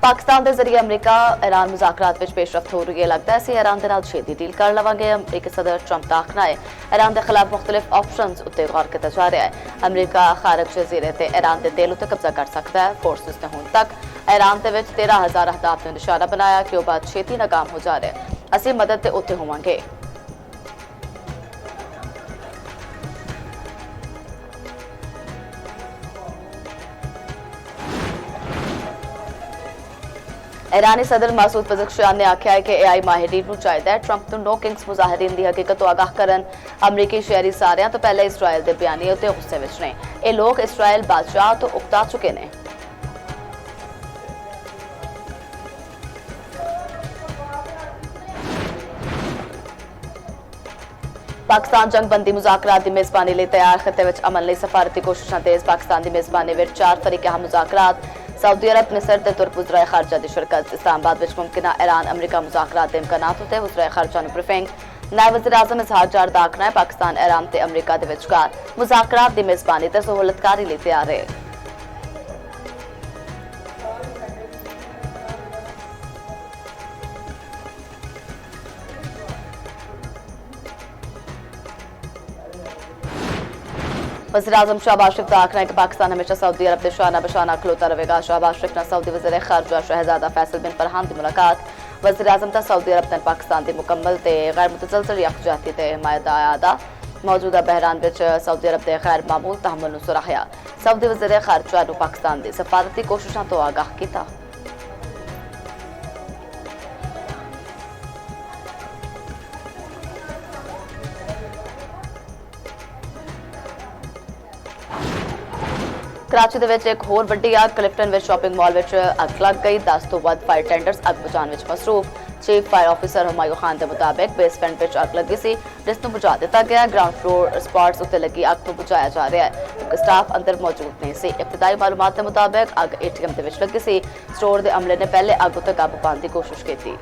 पाकिस्तान के जरिए अमरीका ईरान मुज़ाकरात में पेशरफ्त हो रही है। लगता है असीं ईरान के नाल छेती डील कर लवांगे। अमरीकी सदर ट्रंप का आखना है ईरान के खिलाफ मुख्तलिफ ऑप्शनस उत्ते गौर किया जा रहा है। अमरीका खारज जजीरे ते ईरान के तेल उत्ते कब्जा कर सकता है। फोर्सिस ने हुण तक ईरान के 13,000 अहदाफ ने निशाना बनाया कि वह बात छेती नाकाम हो जा रहा है। असीं मदद ते उत्ते होवांगे। ईरानी सदर मसूद पज़ेश्कियान ने आख्या है कि AI माहिरीन को चाहिए ट्रंप तो नो किंग्स मुजाहिरीन की हकीकत तो आगाह करन। अमरीकी शहरी सारियां तो पहले इसराइल के बयानी उत्ते गुस्से विच ने। ये लोग इसराइल बादशाह तो उकता चुके ने। पाकिस्तान जंगबंदी मुज़ाकरात की मेज़बानी लिए तैयार। खिते विच अमन लिए सफारती कोशिशां तेज़। पाकिस्तान की मेज़बानी विच 4 फरीके मुज़ाकरात। सऊदी अरब मिस्र ते तुर्क वज़राए खारजा की शिरकत। इस्लामाबाद विच मुमकिना ईरान अमरीका मुज़ाकरात के इम्कानात उत्ते वज़राए खारजा ने ब्रीफिंग। नायब वज़ीर आज़म इज़हार जार दा आखना है पाकिस्तान ईरान ते अमरीका दे विचकार मुज़ाकरात की मेज़बानी ते सहूलतकारी लिए तैयार है। वज़ीर आज़म शहबाज शरीफ का आखना है कि पाकिस्तान हमेशा सऊदी अरब के शाना बशाना खलोता रहेगा। शहबाज शरीफ ने सऊदी वज़ीर खारजा शहजादा फैसल बिन फरहान की मुलाकात। वज़ीर आज़म का सऊदी अरब ने पाकिस्तान की मुकम्मल ते गैर मुतसलसल यकजहती ते हिमायत आदा। मौजूदा बहरान विच सऊदी अरब के गैर मामूल तहम्मुल नूं सराहया। सऊदी वज़ीर खारजा नूं पाकिस्तान की सफारती कोशिशों तो आगाह किया। कराची दे विच एक होर वड्डी अग। क्लिफ्टन विच शॉपिंग मॉल विच अग लग गई। 10 तो वध फायर टेंडर्स अग बुझाने विच मसरूफ। Chief fire officer Humayun Khan के मुताबिक बेसमेंट विच अग लगी सी जिसनूं बुझा दिता गया। ग्राउंड फ्लोर स्पॉट्स उत्ते लगी अग नूं बुझाया जा रहा है क्योंकि स्टाफ अंदर मौजूद नहीं सी। इब्तदाई मालूमात के मुताबिक अग ATM दे विच लगी सी। स्टोर के अमले ने पहले अग उत्ते काबू पाने की कोशिश की थी।